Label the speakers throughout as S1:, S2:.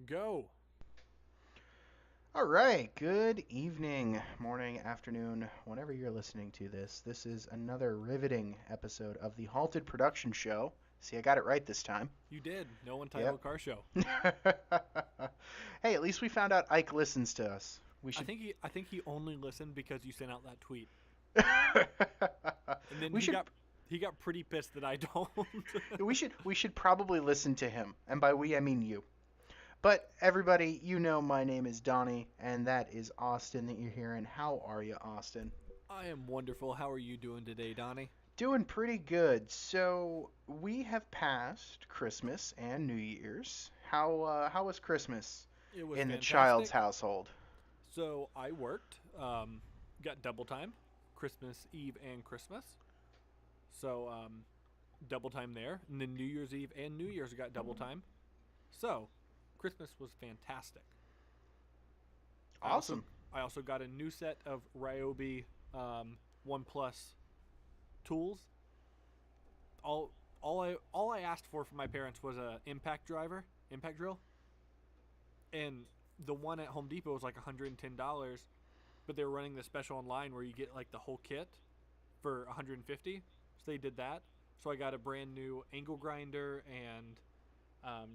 S1: Go.
S2: All right, good evening, morning, afternoon, whenever you're listening to this. This is another riveting episode of the Halted Production Show. See, I got it right this time.
S1: You did. No
S2: Yep.
S1: Untitled Car Show.
S2: Hey, at least we found out Ike listens to us. We
S1: I
S2: should
S1: think he I think he only listened because you sent out that tweet. And then
S2: we
S1: he
S2: should
S1: got he got pretty pissed that I don't.
S2: we should probably listen to him. And by we I mean you. But everybody, you know my name is Donnie and that is Austin that you're hearing. How are you, Austin?
S1: I am wonderful. How are you doing today, Donnie?
S2: Doing pretty good. So we have passed Christmas and New Year's. How was Christmas
S1: It was
S2: in the child's
S1: fantastic.
S2: household?
S1: So I worked, got double time, Christmas Eve and Christmas. So double time there, and then New Year's Eve and New Year's got double time. So Christmas was fantastic. I also
S2: Awesome.
S1: I also got a new set of Ryobi One Plus tools. All I asked for from my parents was a impact drill, and the one at Home Depot was like $110, but they were running the special online where you get like the whole kit for 150. So they did that. So I got a brand new angle grinder and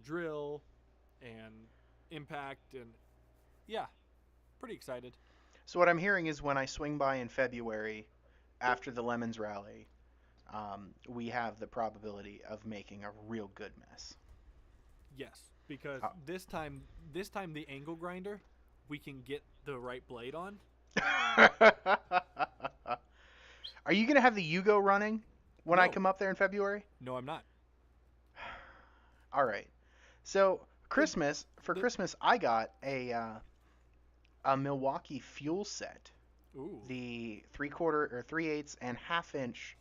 S1: drill and impact, and yeah, pretty excited.
S2: So what I'm hearing is when I swing by in February after the Lemons rally, we have the probability of making a real good mess.
S1: Yes, because
S2: Uh,
S1: this time the angle grinder, we can get the right blade on.
S2: Are you gonna have the Yugo running when I
S1: No,
S2: come up there in February?
S1: no, I'm not.
S2: All right. So
S1: The
S2: Christmas for
S1: the
S2: Christmas I got a Milwaukee fuel set,
S1: ooh
S2: the 3/4 or 3/8 and half-inch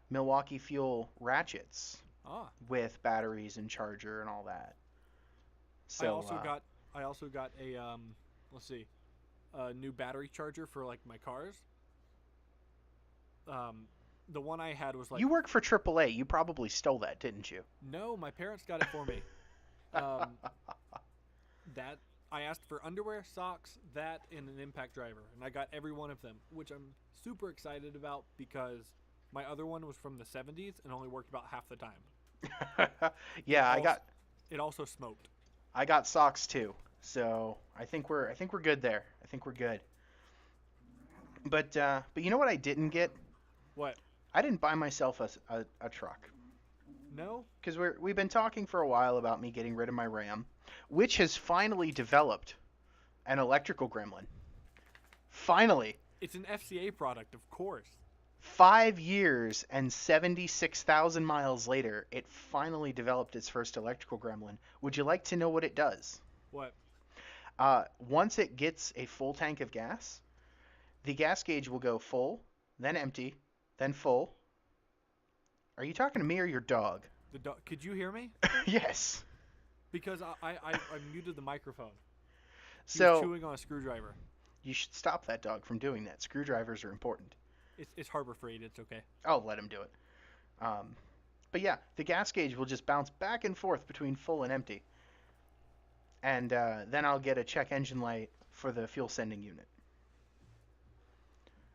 S2: Milwaukee fuel ratchets
S1: ah.
S2: with batteries and charger and all that.
S1: I
S2: So
S1: also got I also got a let's see, a new battery charger for like my cars. Um, the one I had was like
S2: you work for AAA. You probably stole that, didn't you?
S1: no, my parents got it for me. Um, that I asked for underwear, socks, that, and an impact driver, and I got every one of them, which I'm super excited about because my other one was from the 70s and only worked about half the time. It
S2: Yeah, I
S1: also
S2: got
S1: it also smoked.
S2: I got socks too. So I think we're good there. I think we're good. But you know what I didn't get?
S1: What?
S2: I didn't buy myself a truck.
S1: No?
S2: Because we've been talking for a while about me getting rid of my Ram, which has finally developed an electrical gremlin. Finally,
S1: It's an FCA product, of course.
S2: 5 years and 76,000 miles later, it finally developed its first electrical gremlin. Would you like to know what it does?
S1: What?
S2: Once it gets a full tank of gas, the gas gauge will go full, then empty, then full. Are you talking to me or your dog?
S1: The dog? Could you hear me?
S2: Yes.
S1: Because I muted the microphone. He was
S2: So
S1: chewing on a screwdriver.
S2: you should stop that dog from doing that. Screwdrivers are important.
S1: It's Harbor Freight. It's okay.
S2: I'll let him do it. Um, but yeah, the gas gauge will just bounce back and forth between full and empty, and then I'll get a check engine light for the fuel sending unit.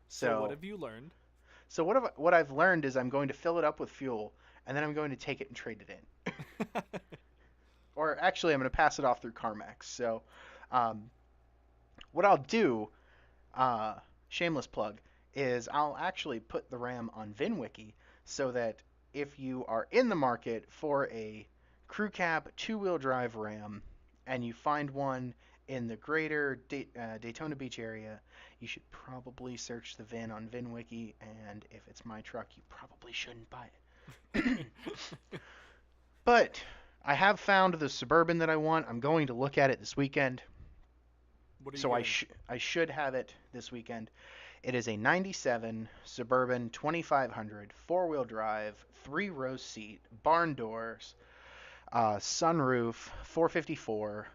S1: So what
S2: So,
S1: have you learned?
S2: so what I've learned is I'm going to fill it up with fuel, and then I'm going to take it and trade it in. Or actually, I'm going to pass it off through CarMax. So, um, what I'll do, uh, shameless plug, is I'll actually put the RAM on VinWiki so that if you are in the market for a crew cab two-wheel drive RAM and you find one in the greater Daytona Beach area, you should probably search the VIN on VinWiki, and if it's my truck, you probably shouldn't buy it. But I have found the Suburban that I want. I'm going to look at it this weekend,
S1: What are you
S2: so I
S1: getting?
S2: sh- I should have it this weekend. It is a 97 Suburban 2500 four-wheel drive, three-row seat, barn doors, sunroof, 454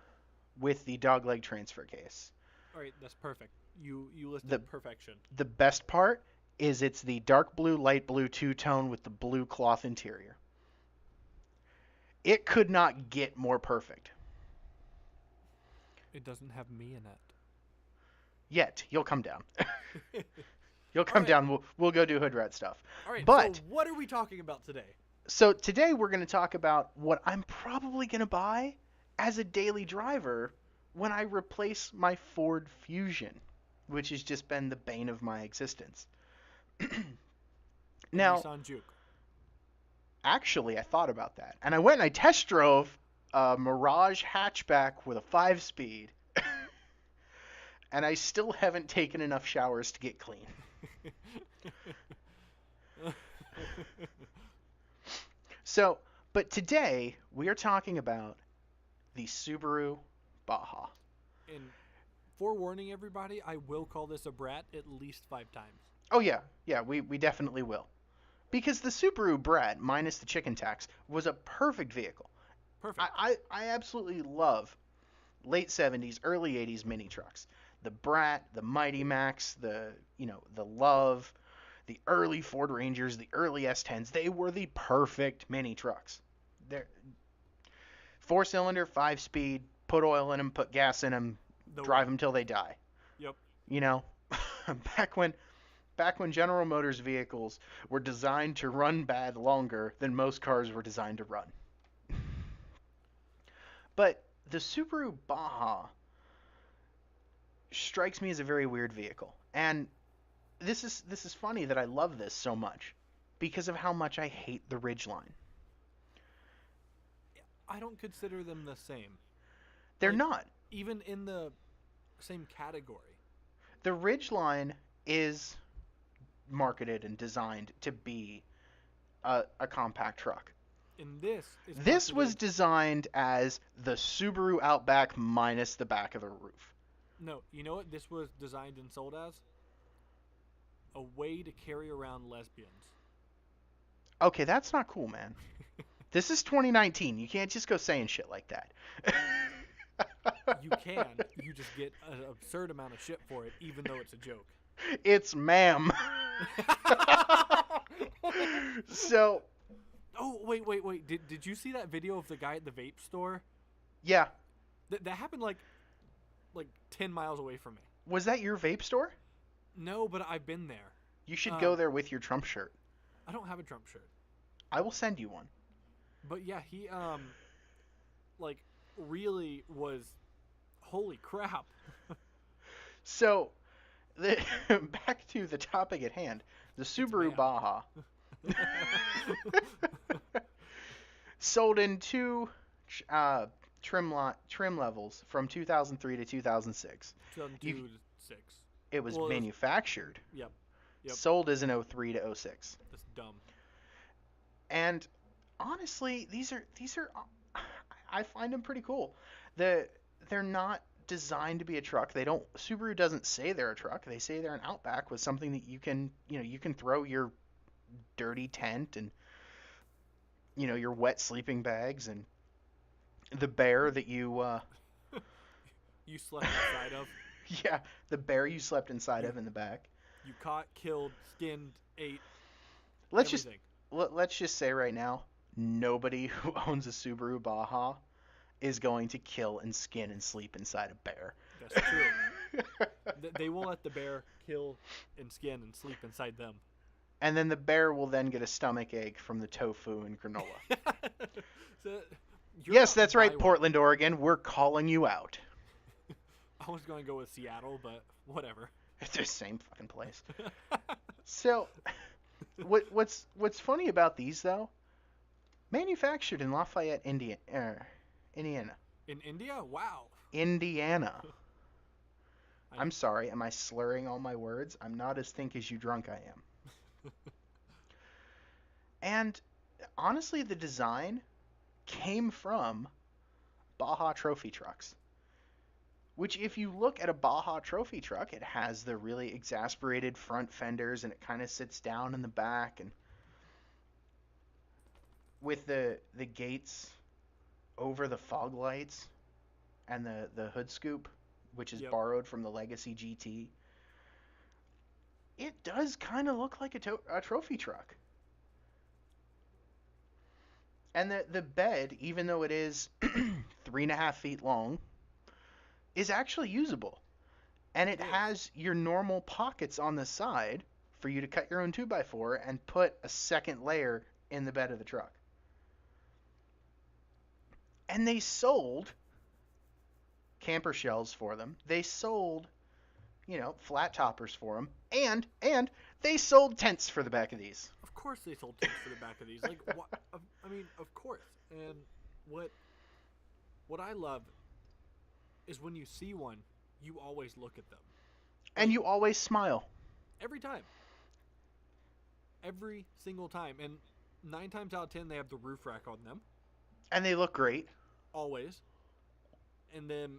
S2: with the dogleg transfer case.
S1: All right, that's perfect. You
S2: The
S1: listed perfection.
S2: the best part is it's the dark blue, light blue two-tone with the blue cloth interior. It could not get more perfect.
S1: It doesn't have me in
S2: Yet. You'll come down.
S1: it.
S2: You'll
S1: All
S2: come
S1: right.
S2: down. We'll go do hood rat stuff.
S1: All right. So,
S2: But
S1: what are we talking about today?
S2: so today we're going to talk about what I'm probably going to buy as a daily driver when I replace my Ford Fusion, which has just been the bane of my existence.
S1: A
S2: Now,
S1: Nissan Juke.
S2: actually, I thought about that, and I went and I test drove a Mirage hatchback with a 5-speed, and I still haven't taken enough showers to get clean. So, but today we are talking about the Subaru Baja.
S1: And forewarning everybody, I will call this a brat at least 5 times.
S2: Oh yeah, we definitely will. Because the Subaru Brat, minus the chicken tax, was a perfect vehicle.
S1: Perfect.
S2: I absolutely love late 70s, early 80s mini trucks. The Brat, the Mighty Max, the Love, the early Ford Rangers, the early S10s, they were the perfect mini trucks. They're 4-cylinder, 5-speed, put oil in them, put gas in them,
S1: The
S2: drive
S1: way.
S2: them till they die.
S1: Yep.
S2: You know, back when General Motors vehicles were designed to run bad longer than most cars were designed to run. But the Subaru Baja strikes me as a very weird vehicle. And this is funny that I love this so much because of how much I hate the Ridgeline.
S1: I don't consider them the same.
S2: They're
S1: Like,
S2: not.
S1: even in the same category.
S2: The Ridgeline is marketed and designed to be a compact truck.
S1: And this is
S2: This was
S1: marketed-
S2: designed as the Subaru Outback minus the back of the roof.
S1: No, you know what this was designed and sold as? A way to carry around lesbians.
S2: Okay, that's not cool, man. This is 2019. You can't just go saying shit like that.
S1: You can. You just get an absurd amount of shit for it, even though it's a joke.
S2: It's ma'am. So,
S1: Oh, wait. Did you see that video of the guy at the vape store?
S2: yeah.
S1: That happened like 10 miles away from me.
S2: Was that your vape store?
S1: No, but I've been there.
S2: You should go there with your Trump shirt.
S1: I don't have a Trump shirt.
S2: I will send you one.
S1: But yeah, he really was, holy crap.
S2: So, back to the topic at hand, the Subaru
S1: ma'am.
S2: Baja sold in two trim levels from 2003 to 2006.
S1: 2002 to 6.
S2: It was
S1: Well,
S2: manufactured.
S1: Yep. Yep.
S2: Sold as an 03 to 06.
S1: That's dumb.
S2: And honestly, these are I find them pretty cool. They're not designed to be a truck. Subaru doesn't say they're a truck. They say they're an Outback with something that you can throw your dirty tent and your wet sleeping bags and the bear that you
S1: You slept inside of.
S2: yeah, the bear you slept inside of in the back.
S1: You caught, killed, skinned, ate.
S2: Let's
S1: everything.
S2: let's just say right now, nobody who owns a Subaru Baja is going to kill and skin and sleep inside a bear.
S1: That's true. They will let the bear kill and skin and sleep inside them.
S2: And then the bear will then get a stomach ache from the tofu and granola.
S1: So,
S2: Yes,
S1: not
S2: that's right,
S1: Iowa.
S2: Portland, Oregon. We're calling you out.
S1: I was going to go with Seattle, but whatever.
S2: It's the same fucking place. So, what's funny about these though? Manufactured in Lafayette, Indiana.
S1: In India? Wow.
S2: Indiana.
S1: I-
S2: I'm sorry. Am I slurring all my words? I'm not as think as you drunk I am. And honestly, the design came from Baja trophy trucks. Which, if you look at a Baja trophy truck, it has the really exasperated front fenders and it kind of sits down in the back, and with the gates over the fog lights and the hood scoop, which is
S1: Yep.
S2: borrowed from the Legacy GT. It does kind of look like a trophy truck. And the bed, even though it is 3.5 feet long, is actually usable. And it
S1: It is.
S2: has your normal pockets on the side for you to cut your own 2x4 and put a second layer in the bed of the truck. And they sold camper shells for them. They sold, flat toppers for them. And they sold tents for the back of these.
S1: Of course they sold tents for the back of these. Like, what? I mean, of course. And what I love is when you see one, you always look at them.
S2: And
S1: Like,
S2: you always smile.
S1: every time. Every single time. And 9 times out of 10, they have the roof rack on them.
S2: And they look great.
S1: Always. And then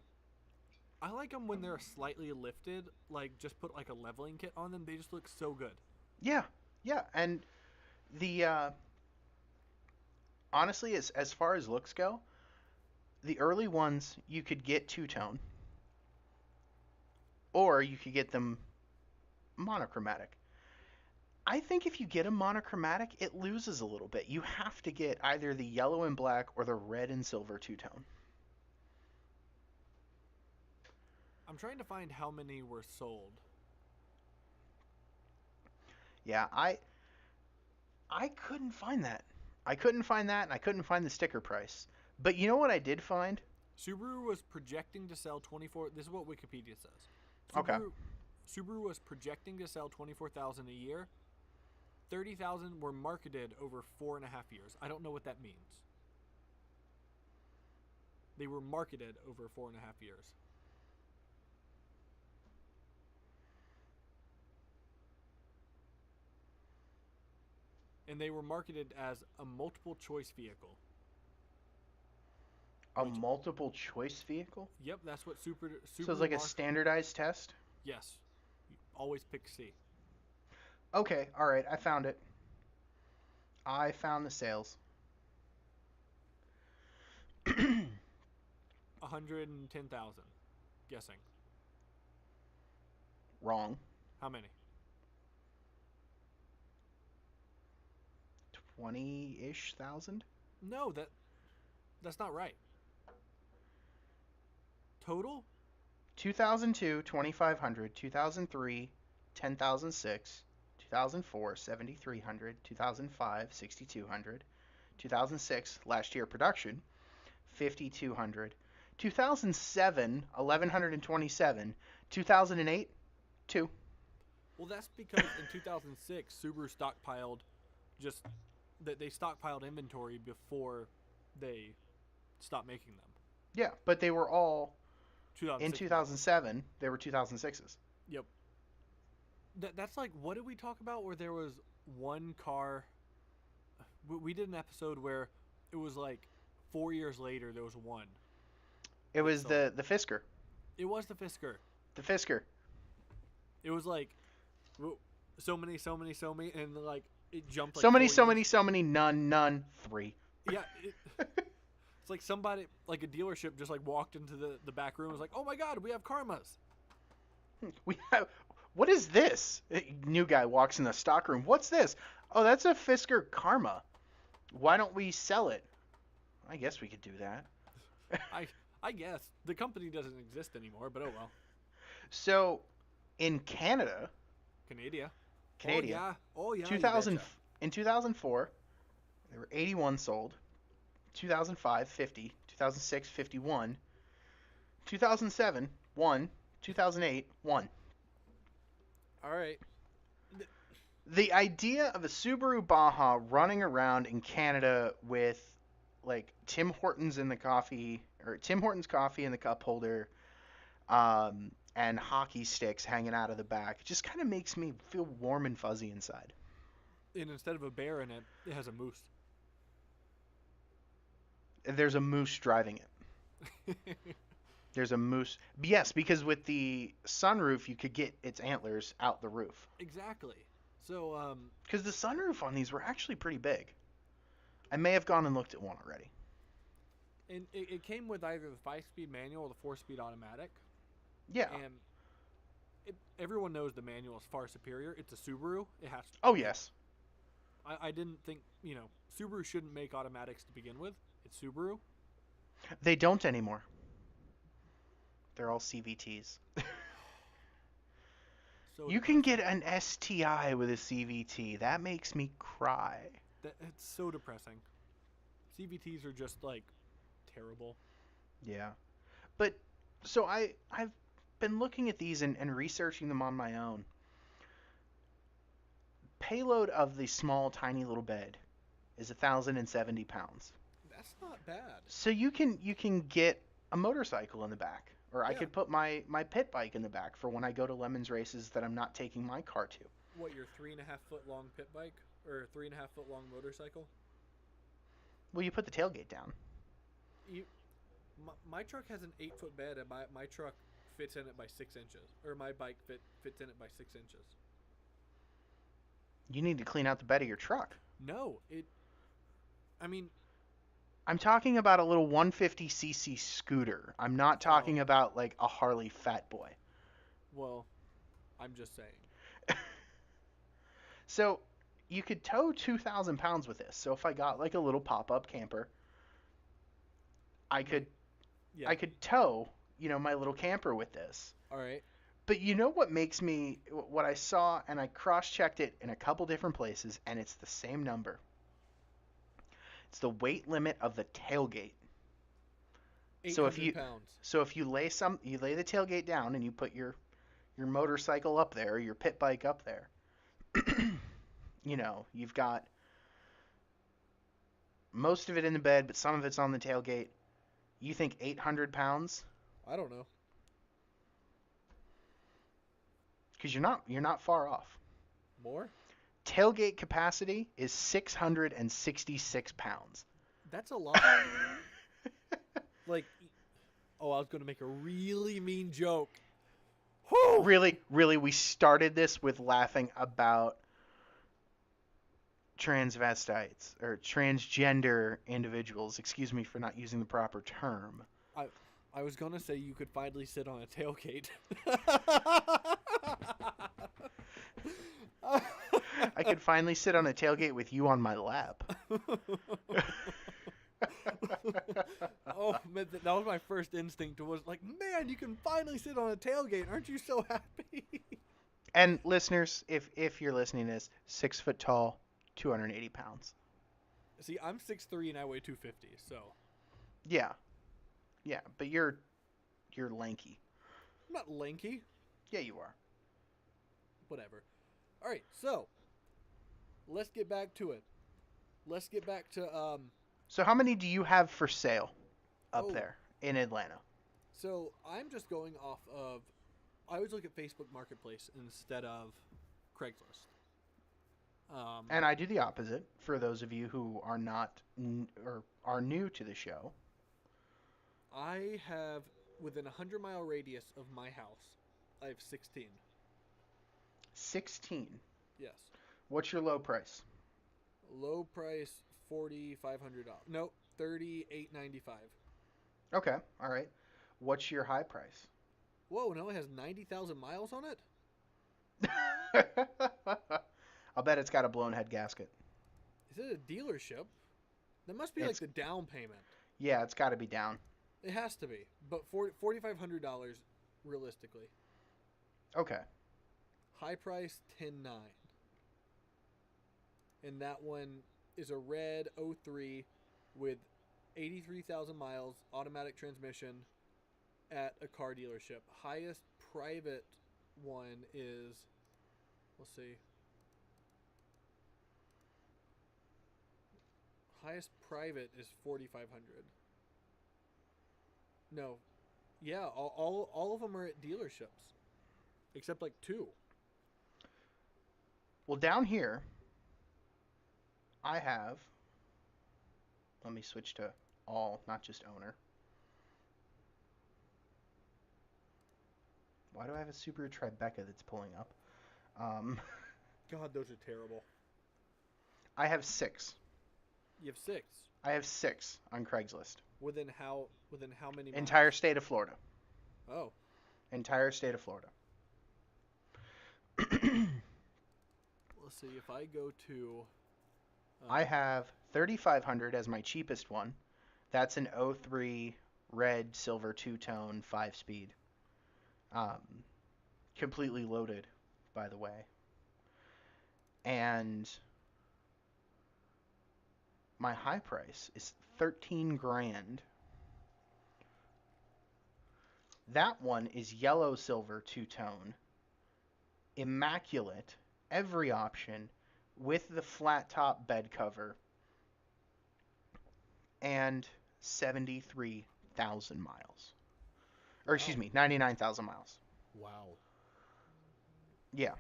S1: I like them when they're slightly lifted. Like, just put like a leveling kit on them. They just look so good.
S2: Yeah, yeah. And the honestly, as far as looks go, the early ones you could get two-tone, or you could get them monochromatic. I think if you get a monochromatic, it loses a little bit. You have to get either the yellow and black or the red and silver two-tone.
S1: I'm trying to find how many were sold.
S2: Yeah, I couldn't find that. I couldn't find that, and I couldn't find the sticker price. But you know what I did find?
S1: Subaru was projecting to sell 24. This is what Wikipedia says.
S2: Okay.
S1: Subaru was projecting to sell 24,000 a year. 30,000 were marketed over 4.5 years. I don't know what that means. They were marketed over 4.5 years. And they were marketed as a multiple choice vehicle.
S2: A multiple choice vehicle?
S1: Yep, that's what Subaru.
S2: So it's like a standardized test?
S1: Yes, you always pick C.
S2: Okay, all right, I found it. I found the sales.
S1: 110,000. Guessing.
S2: Wrong.
S1: How many?
S2: 20-ish thousand?
S1: No, that's not right. Total?
S2: 2002, 2,500. 2003, 10,006. 2004, 7,300. 2005, 6,200. 2006, last year production, 5,200. 2007, 1,127. 2008, 2.
S1: Well, that's because in 2006, Subaru stockpiled just that they stockpiled inventory before they stopped making them.
S2: Yeah, but they were all in
S1: 2006.
S2: 2007. They were 2006s.
S1: Yep. That's like, what did we talk about where there was one car? We did an episode where it was like 4 years later there was one.
S2: It was the Fisker.
S1: It was the Fisker.
S2: The Fisker.
S1: It was like so many, and like it jumped. Like
S2: So many, none, 3.
S1: Yeah, it's like somebody, like a dealership, just like walked into the back room and was like, "Oh my God, we have Karmas."
S2: We have. What is this? New guy walks in the stock room. What's this? Oh, that's a Fisker Karma. Why don't we sell it? I guess we could do that.
S1: I guess the company doesn't exist anymore, but oh well.
S2: So, in Canada.
S1: Oh yeah.
S2: 2000 in 2004, there were 81 sold. 2005, 50. 2006, 51. 2007, 1. 2008, 1.
S1: All right.
S2: The idea of a Subaru Baja running around in Canada with like Tim Hortons coffee in the cup holder, and hockey sticks hanging out of the back just kind of makes me feel warm and fuzzy inside.
S1: And instead of a bear in it, it has a moose.
S2: There's a moose driving it. There's a moose. Yes, because with the sunroof, you could get its antlers out the roof.
S1: Exactly. So,
S2: because the sunroof on these were actually pretty big. I may have gone and looked at one already.
S1: And it came with either the 5-speed manual or the 4-speed automatic.
S2: Yeah.
S1: And everyone knows the manual is far superior. It's a Subaru. It has to.
S2: Oh, yes.
S1: I didn't think, Subaru shouldn't make automatics to begin with. It's Subaru.
S2: They don't anymore. They're all CVTs.
S1: So
S2: You can
S1: depressing.
S2: get an STI with a CVT. That makes me cry.
S1: It's so depressing. CVTs are just like terrible.
S2: Yeah. But so I've been looking at these and researching them on my own. Payload of the small tiny little bed is 1,070 pounds.
S1: That's not bad.
S2: So you can get a motorcycle in the back, or I
S1: Yeah.
S2: could put my pit bike in the back for when I go to Lemons races that I'm not taking my car to.
S1: What, your 3.5 foot long pit bike or 3.5 foot long motorcycle?
S2: Well, you put the tailgate down.
S1: You, my truck has an 8 foot bed, and my truck fits in it by 6 inches, or my bike fits in it by 6 inches.
S2: You need to clean out the bed of your truck.
S1: No, it. I mean,
S2: I'm talking about a little 150cc scooter. I'm not
S1: oh
S2: talking about like a Harley Fat Boy.
S1: well, I'm just saying.
S2: So you could tow 2,000 pounds with this. So if I got like a little pop-up camper, I could
S1: Like, yeah.
S2: I could tow, my little camper with this.
S1: All right.
S2: But you know what makes me what I saw, and I cross-checked it in a couple different places, and it's the same number. It's the weight limit of the tailgate. So
S1: 800 pounds.
S2: if you lay the tailgate down and you put your motorcycle up there, your pit bike up there, you've got most of it in the bed, but some of it's on the tailgate. You think 800 pounds?
S1: I don't know.
S2: Because you're not far off.
S1: More?
S2: Tailgate capacity is 666 pounds.
S1: That's a lot. Like, oh, I was going to make a really mean joke. Whew!
S2: Really, really, we started this with laughing about transvestites or transgender individuals. Excuse me for not using the proper term.
S1: I was going to say you could finally sit on a tailgate.
S2: I could finally sit on a tailgate with you on my lap.
S1: Oh, man, that was my first instinct. Was like, man, you can finally sit on a tailgate. Aren't you so happy?
S2: And listeners, if you're listening to this, 6 foot tall, 280 pounds.
S1: See, I'm 6'3" and I weigh 250, so.
S2: Yeah. Yeah, but you're lanky.
S1: I'm not lanky.
S2: Yeah, you are.
S1: Whatever. All right, so let's get back to it. Let's get back to
S2: So how many do you have for sale up
S1: Oh.
S2: there in Atlanta?
S1: So I'm just going off of. I always look at Facebook Marketplace instead of Craigslist.
S2: And I do the opposite for those of you who are not or are new to the show.
S1: I have within 100-mile radius of my house. I have 16.
S2: 16.
S1: Yes.
S2: What's your low price?
S1: Low price $4,500. No, $3,895.
S2: Okay, all right. What's your high price?
S1: Whoa! No, it has 90,000 miles on it.
S2: I'll bet it's got a blown head gasket.
S1: Is it a dealership? That must be like the down payment.
S2: Yeah, it's got to be down.
S1: It has to be, but $4,500 realistically.
S2: Okay.
S1: High price $10,900, and that one is a red 03 with 83,000 miles, automatic transmission at a car dealership. Highest private one is, let's see. Highest private is 4,500. No, yeah, all of them are at dealerships, except like two.
S2: Well, down here, I have. Let me switch to all, not just owner. Why do I have a Subaru Tribeca that's pulling up?
S1: God, those are terrible.
S2: I have 6.
S1: You have 6.
S2: I have 6 on Craigslist.
S1: Within how many miles?
S2: Entire state of Florida.
S1: Oh.
S2: Entire state of Florida.
S1: Let's see if I go to.
S2: I have 3,500 as my cheapest one. That's an 03 red silver two-tone 5-speed. Um, completely loaded, by the way. And my high price is 13 grand. That one is yellow silver two-tone, immaculate, every option, with the flat top bed cover, and 73,000 miles. Or excuse
S1: Wow.
S2: me, 99,000 miles.
S1: Wow.
S2: Yeah.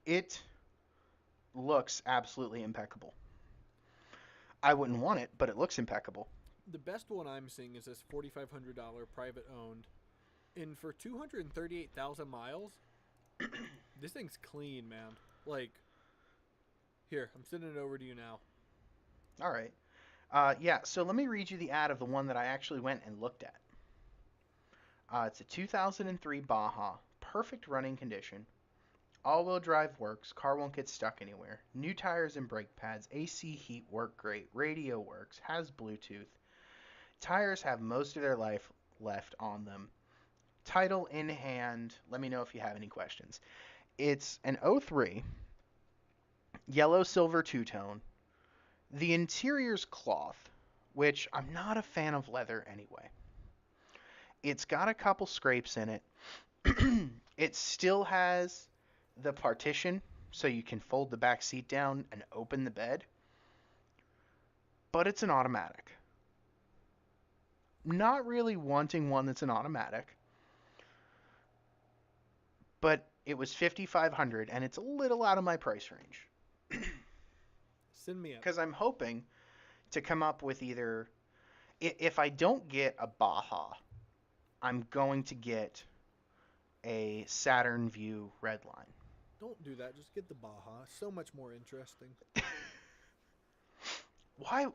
S2: It looks absolutely impeccable. I wouldn't want it, but it looks impeccable.
S1: The best one I'm seeing is this $4,500 private owned. And for 238,000 miles, this thing's clean, man. Like, here, I'm sending it over to you now.
S2: All right. Yeah, so let me read you the ad of the one that I actually went and looked at. It's a 2003 Baja, perfect running condition. All-wheel drive works, car won't get stuck anywhere. New tires and brake pads, AC heat work great, radio works, has Bluetooth. Tires have most of their life left on them. Title in hand. Let me know if you have any questions. It's an '03 yellow silver two-tone. The interior's cloth, which I'm not a fan of leather anyway. It's got a couple scrapes in it. It still has the partition, so you can fold the back seat down and open the bed. But it's an automatic. Not really wanting one that's an automatic. But it was 5,500 and it's a little out of my price range.
S1: Send me it.
S2: Because I'm hoping to come up with either, if I don't get a Baja, I'm going to get a Saturn View Redline.
S1: Don't do that. Just get the Baja. So much more interesting.
S2: Why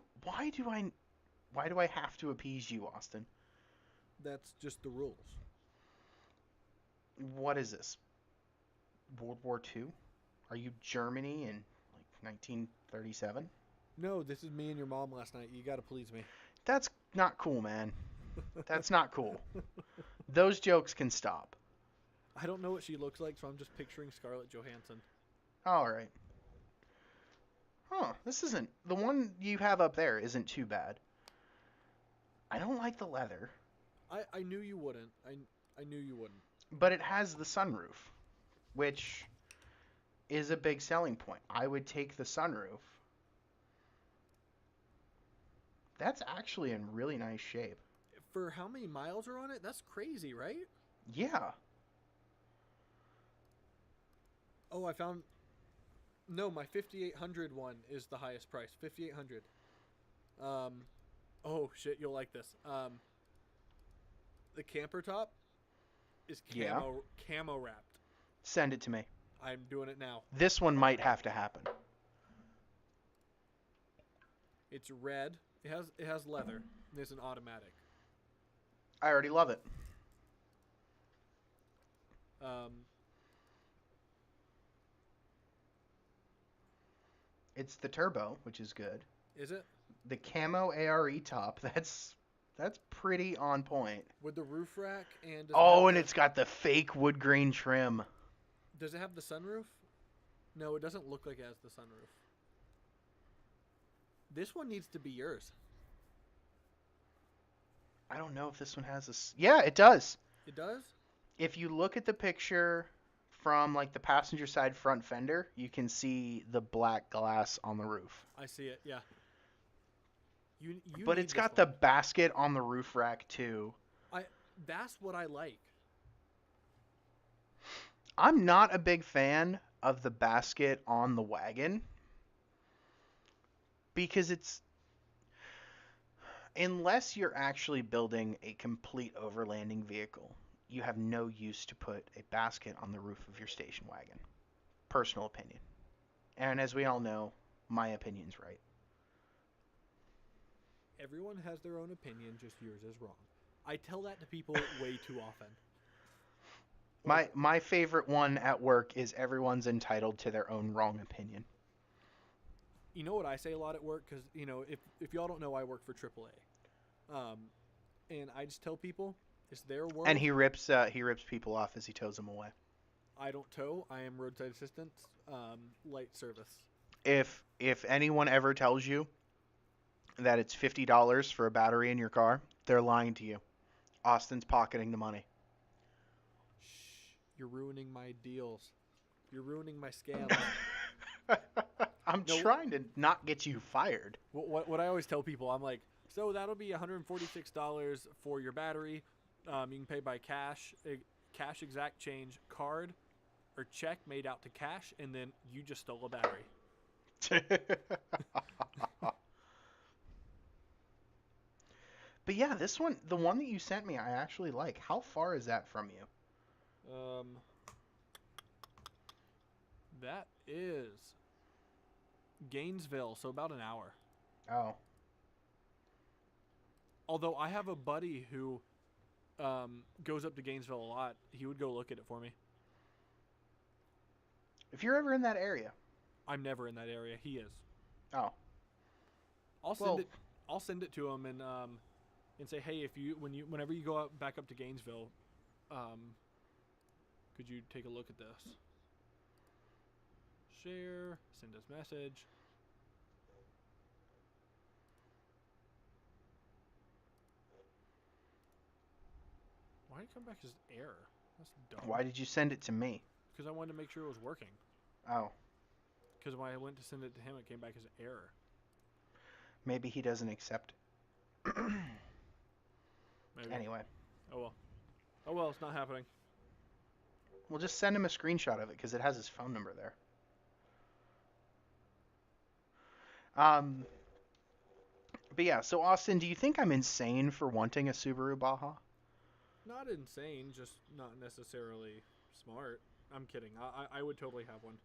S2: do I have to appease you, Austin?
S1: That's just the rules.
S2: What is this? World War II? Are you Germany in like 1937?
S1: No, this is me and your mom last night. You gotta please me.
S2: That's not cool, man. That's not cool. Those jokes can stop.
S1: I don't know what she looks like, so I'm just picturing Scarlett Johansson.
S2: All right. Huh, this isn't, the one you have up there isn't too bad. I don't like the leather.
S1: I knew you wouldn't. I knew you wouldn't.
S2: But it has the sunroof, which is a big selling point. I would take the sunroof. That's actually in really nice shape.
S1: For how many miles are on it? That's crazy, right?
S2: Yeah.
S1: Oh, I found... No, my 5,800 one is the highest price. 5,800. Oh, shit, you'll like this. The camper top is camo wrapped.
S2: Send it to me.
S1: I'm doing it now.
S2: This one might have to happen.
S1: It's red. It has leather. It's an automatic.
S2: I already love it. It's the turbo, which is good.
S1: Is it?
S2: The camo ARE top, that's pretty on point.
S1: With the roof rack and...
S2: And it's got the fake wood grain trim.
S1: Does it have the sunroof? No, it doesn't look like it has the sunroof. This one needs to be yours.
S2: I don't know if this one has this. Yeah, it does.
S1: It does?
S2: If you look at the picture from like the passenger side front fender, you can see the black glass on the roof.
S1: I see it, yeah.
S2: But it's got the basket on the roof rack too.
S1: That's what I like.
S2: I'm not a big fan of the basket on the wagon because it's, unless you're actually building a complete overlanding vehicle, you have no use to put a basket on the roof of your station wagon. Personal opinion. And as we all know, my opinion's right.
S1: Everyone has their own opinion, just yours is wrong. I tell that to people way too often.
S2: My favorite one at work is everyone's entitled to their own wrong opinion.
S1: You know what I say a lot at work? Because, if y'all don't know, I work for AAA. And I just tell people, It's their
S2: And
S1: world.
S2: he rips people off as he tows them away.
S1: I don't tow. I am roadside assistance, light service.
S2: If anyone ever tells you that it's $50 for a battery in your car, they're lying to you. Austin's pocketing the money.
S1: Shh, you're ruining my deals. You're ruining my scams.
S2: I'm
S1: No,
S2: trying to not get you fired.
S1: what I always tell people, I'm like, so that'll be $146 for your battery. You can pay by cash, cash exact change, card, or check made out to cash, and then you just stole a battery.
S2: But yeah, this one, the one that you sent me, I actually like. How far is that from you?
S1: That is Gainesville, so about an hour.
S2: Oh.
S1: Although I have a buddy who goes up to Gainesville a lot. He would go look at it for me.
S2: If you're ever in that area.
S1: I'm never in that area. He is.
S2: Oh.
S1: I'll send it to him and say, hey, whenever you go back up to Gainesville, could you take a look at this? Share, send us message. Why did it come back as error? That's dumb.
S2: Why did you send it to me?
S1: Because I wanted to make sure it was working.
S2: Oh.
S1: Because when I went to send it to him, it came back as error.
S2: Maybe he doesn't accept it.
S1: Maybe.
S2: Anyway.
S1: Oh well, it's not happening.
S2: We'll just send him a screenshot of it because it has his phone number there. But yeah, so Austin, do you think I'm insane for wanting a Subaru Baja?
S1: Not insane, just not necessarily smart. I'm kidding. I would totally have one.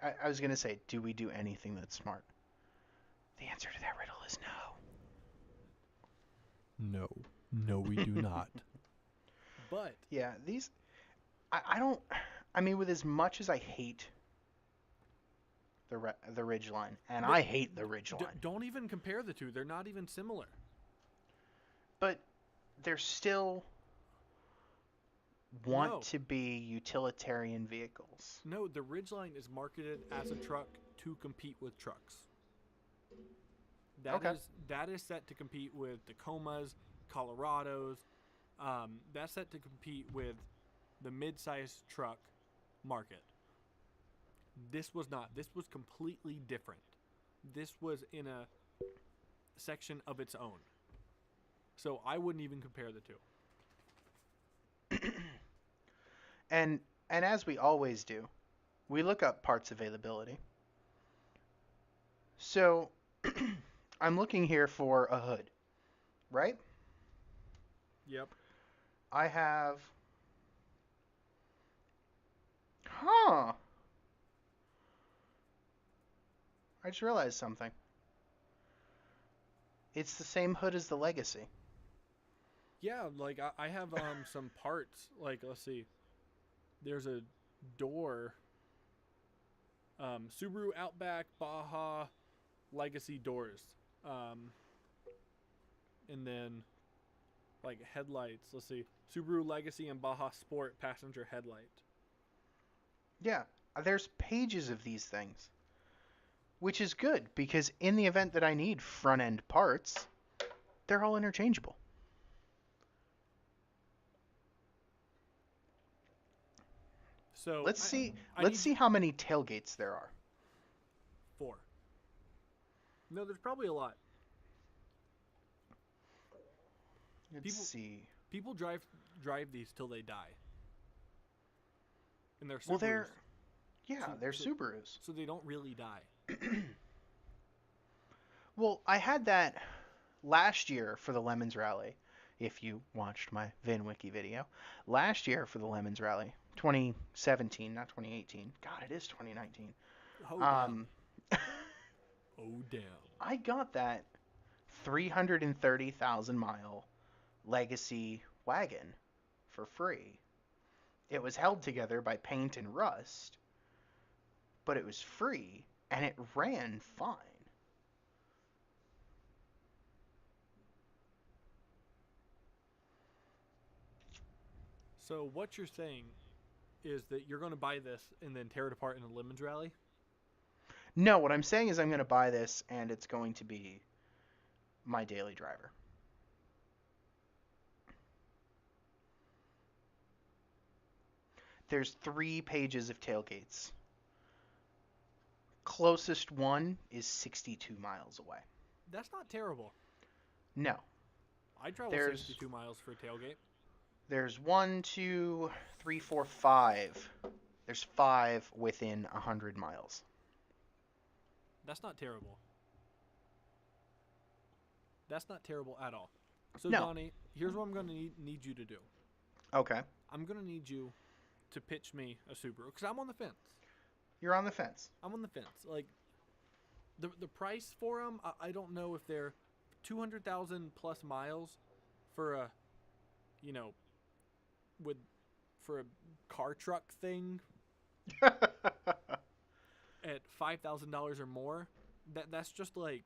S2: I was going to say, do we do anything that's smart? The answer to that riddle is no.
S1: No. No, we do not. But
S2: yeah, these I don't. I mean, with as much as I hate the Ridgeline, and I hate the Ridgeline,
S1: don't even compare the two. They're not even similar.
S2: but they're still to be utilitarian vehicles.
S1: No, the Ridgeline is marketed as a truck to compete with trucks. That is set to compete with Tacomas, Colorados. That's set to compete with the mid-sized truck market. This was not. This was completely different. This was in a section of its own. So I wouldn't even compare the two.
S2: And as we always do, we look up parts availability. So I'm looking here for a hood, right?
S1: Yep.
S2: I have... Huh. I just realized something. It's the same hood as the Legacy.
S1: Yeah, like I have some parts. Like, let's see. There's a door. Subaru Outback, Baja, Legacy doors. And then, like, headlights. Let's see. Subaru Legacy and Baja Sport passenger headlight.
S2: Yeah, there's pages of these things. Which is good, because in the event that I need front-end parts, they're all interchangeable.
S1: So
S2: let's see how many tailgates there are.
S1: 4. No, there's probably a lot.
S2: Let's see.
S1: People drive these till they die. And they're Subarus.
S2: Well, they're Subarus.
S1: So they don't really die.
S2: Well, I had that last year for the Lemons Rally. If you watched my VinWiki video. Last year for the Lemons Rally. 2017, not 2018. God, it is 2019.
S1: Oh, damn. Oh, damn.
S2: I got that 330,000 mile Legacy wagon for free. It was held together by paint and rust, but it was free, and it ran fine.
S1: So what you're saying is that you're going to buy this and then tear it apart in a Lemons rally?
S2: No, what I'm saying is I'm going to buy this and it's going to be my daily driver. There's 3 pages of tailgates. Closest one is 62 miles away.
S1: That's not terrible.
S2: No.
S1: I travel
S2: There's
S1: 62 miles for a tailgate.
S2: There's 1, 2, 3, 4, 5. There's 5 within 100 miles.
S1: That's not terrible. That's not terrible at all. So,
S2: No.
S1: Donnie, here's what I'm going to need you to do.
S2: Okay.
S1: I'm going to need you to pitch me a Subaru because I'm on the fence.
S2: You're on the fence.
S1: I'm on the fence. Like, the price for them, I don't know if they're 200,000 plus miles for a, you know, for a car truck thing at $5,000 or more. That's just like,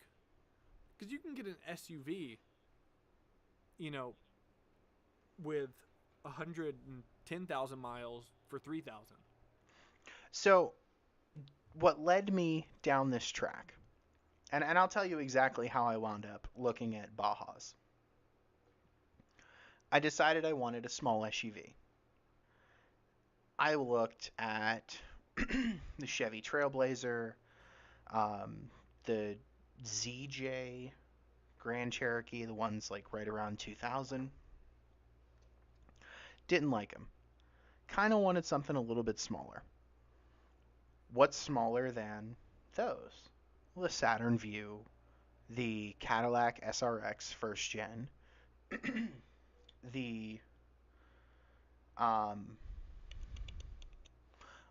S1: because you can get an SUV, you know, with 110,000 miles for 3,000.
S2: So, what led me down this track, and I'll tell you exactly how I wound up looking at Bajas. I decided I wanted a small SUV. I looked at the Chevy Trailblazer, the ZJ Grand Cherokee, the ones like right around 2000. Didn't like them. Kind of wanted something a little bit smaller. What's smaller than those? Well, the Saturn Vue, the Cadillac SRX first gen, the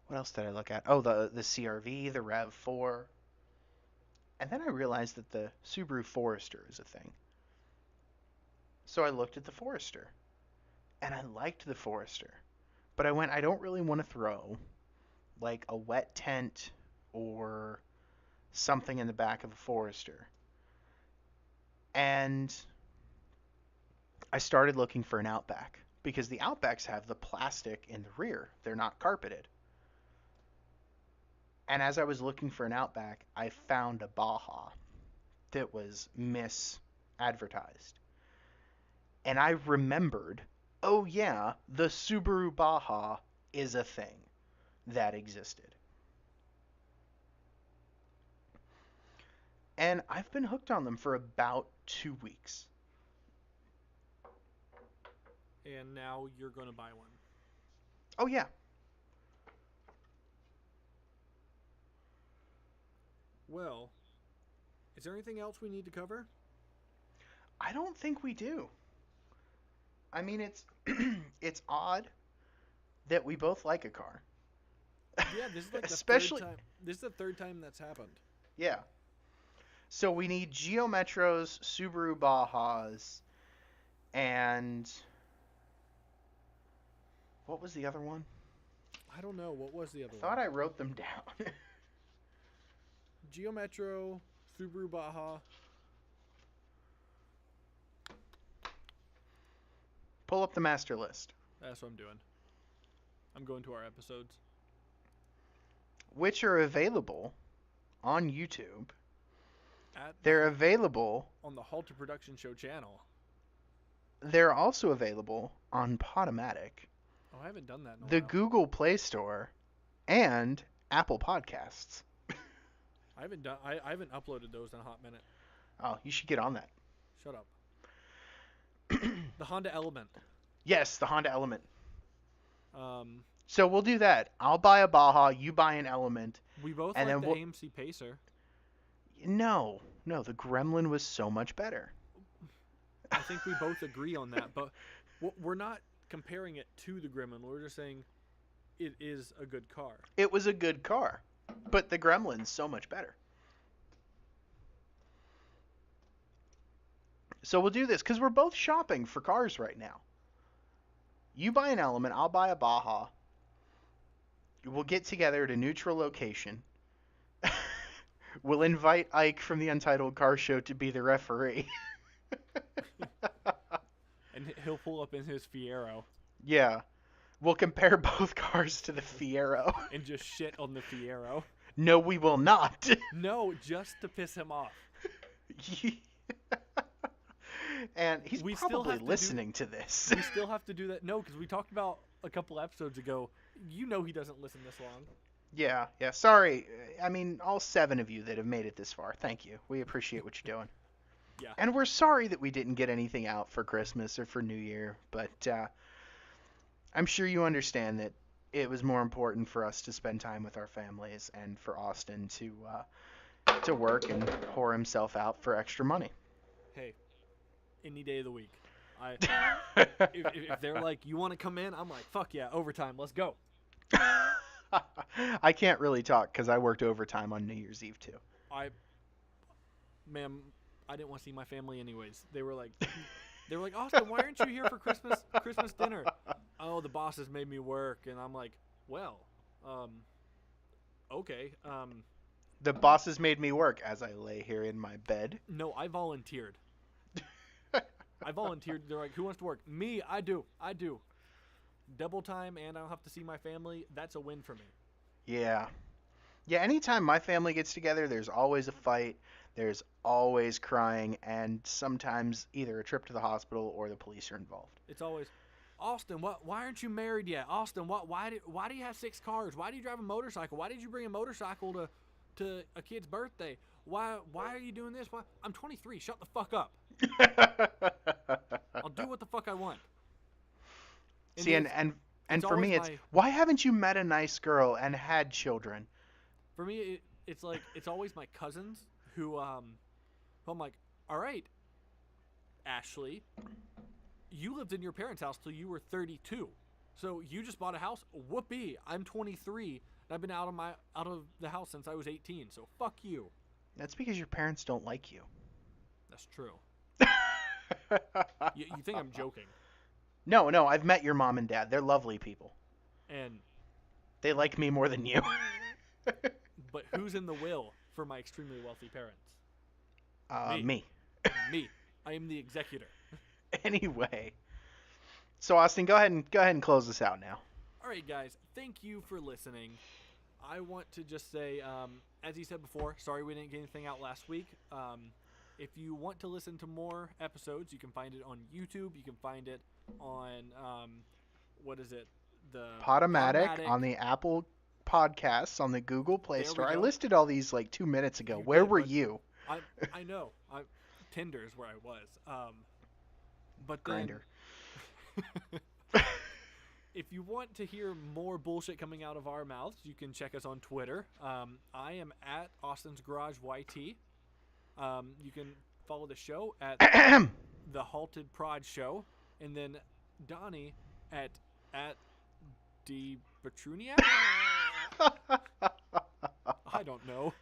S2: what else did I look at? Oh, the CRV, the RAV4. And then I realized that the Subaru Forester is a thing. So I looked at the Forester. And I liked the Forester. But I don't really want to throw like a wet tent or something in the back of a Forester. And I started looking for an Outback because the Outbacks have the plastic in the rear. They're not carpeted. And as I was looking for an Outback, I found a Baja that was misadvertised. And I remembered, oh yeah, the Subaru Baja is a thing that existed. And I've been hooked on them for about 2 weeks.
S1: And now you're going to buy one.
S2: Oh yeah.
S1: Well, is there anything else we need to cover?
S2: I don't think we do. I mean, it's it's odd that we both like a car.
S1: Yeah, this is like
S2: Especially,
S1: the third time. This is the third time that's happened.
S2: Yeah. So we need Geo Metros, Subaru Bajas, and what was the other one?
S1: I don't know. What was the other
S2: I thought
S1: one?
S2: I wrote them down.
S1: Geo Metro, Subaru Baja.
S2: Pull up the master list.
S1: That's what I'm doing. I'm going to our episodes.
S2: Which are available on YouTube.
S1: At
S2: They're available
S1: on the Halted Production Show channel.
S2: They're also available on Podomatic,
S1: Oh, I haven't done that in a
S2: the
S1: while.
S2: Google Play Store, and Apple Podcasts.
S1: I haven't uploaded those in a hot minute.
S2: Oh, you should get on that.
S1: Shut up. The Honda Element.
S2: Yes, the Honda Element.
S1: Um,
S2: So we'll do that. I'll buy a Baja, you buy an Element.
S1: we both
S2: And
S1: like
S2: then
S1: the
S2: we'll-
S1: AMC Pacer.
S2: No, the Gremlin was so much better.
S1: I think we both agree on that, but we're not comparing it to the Gremlin. We're just saying it is a good car.
S2: It was a good car, but the Gremlin's so much better. So we'll do this because we're both shopping for cars right now. You buy an Element, I'll buy a Baja. We'll get together at a neutral location. We'll invite Ike from the Untitled Car Show to be the referee.
S1: And he'll pull up in his Fiero.
S2: Yeah. We'll compare both cars to the Fiero.
S1: and just shit on the Fiero.
S2: No, we will not.
S1: No, just to piss him off.
S2: And he's
S1: We still
S2: probably
S1: have to
S2: listening to this.
S1: We still have to do that. No, because we talked about a couple episodes ago. You know he doesn't listen this long.
S2: Yeah. Sorry. I mean, all 7 of you that have made it this far, thank you. We appreciate what you're doing.
S1: Yeah.
S2: And we're sorry that we didn't get anything out for Christmas or for New Year, but I'm sure you understand that it was more important for us to spend time with our families and for Austin to work and whore himself out for extra money.
S1: Hey, any day of the week. If they're like, you want to come in? I'm like, fuck yeah, overtime, let's go.
S2: I can't really talk because I worked overtime on New Year's Eve too.
S1: Ma'am, I didn't want to see my family anyways. They were like, Austin, why aren't you here for Christmas dinner? Oh, the bosses made me work, and I'm like, well, okay.
S2: The bosses made me work as I lay here in my bed.
S1: No, I volunteered. They're like, who wants to work? Me, I do. Double time, and I don't have to see my family. That's a win for me.
S2: Yeah. Anytime my family gets together, there's always a fight. There's always crying, and sometimes either a trip to the hospital or the police are involved.
S1: It's always, Austin, why aren't you married yet? Austin, why do you have 6 cars? Why do you drive a motorcycle? Why did you bring a motorcycle to a kid's birthday? Why are you doing this? Why? I'm 23. Shut the fuck up. I'll do what the fuck I want.
S2: See, and for me, it's why haven't you met a nice girl and had children?
S1: For me, it's like it's always my cousins who I'm like, all right, Ashley, you lived in your parents' house till you were 32, so you just bought a house. Whoopee! I'm 23 and I've been out of the house since I was 18. So fuck you.
S2: That's because your parents don't like you.
S1: That's true. You think I'm joking?
S2: No, I've met your mom and dad. They're lovely people.
S1: And
S2: they like me more than you.
S1: But who's in the will for my extremely wealthy parents?
S2: Me.
S1: Me. I am the executor.
S2: Anyway. So Austin, go ahead and close this out now.
S1: All right, guys. Thank you for listening. I want to just say, as you said before, sorry we didn't get anything out last week. If you want to listen to more episodes, you can find it on YouTube. You can find it on, the
S2: Podomatic, on the Apple Podcasts, on the Google Play Store. I listed all these like 2 minutes ago. Where were you?
S1: I know. Tinder is where I was. But then,
S2: Grindr.
S1: if you want to hear more bullshit coming out of our mouths, you can check us on Twitter. I am at Austin's Garage YT. You can follow the show at the Halted Prod Show, and then Donnie at D Petruniak. I don't know.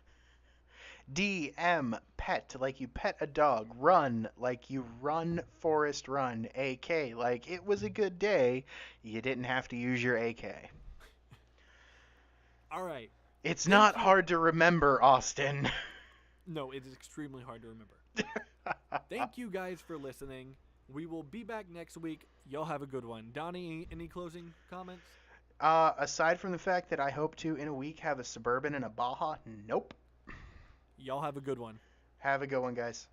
S2: DM pet, like you pet a dog. Run, like you run Forest Run. AK, like it was a good day. You didn't have to use your AK.
S1: All right.
S2: It's not hard to remember, Austin.
S1: No, it is extremely hard to remember. Thank you guys for listening. We will be back next week. Y'all have a good one. Donnie, any closing comments?
S2: Aside from the fact that I hope to, in a week, have a Suburban and a Baja, nope.
S1: Y'all have a good one.
S2: Have a good one, guys.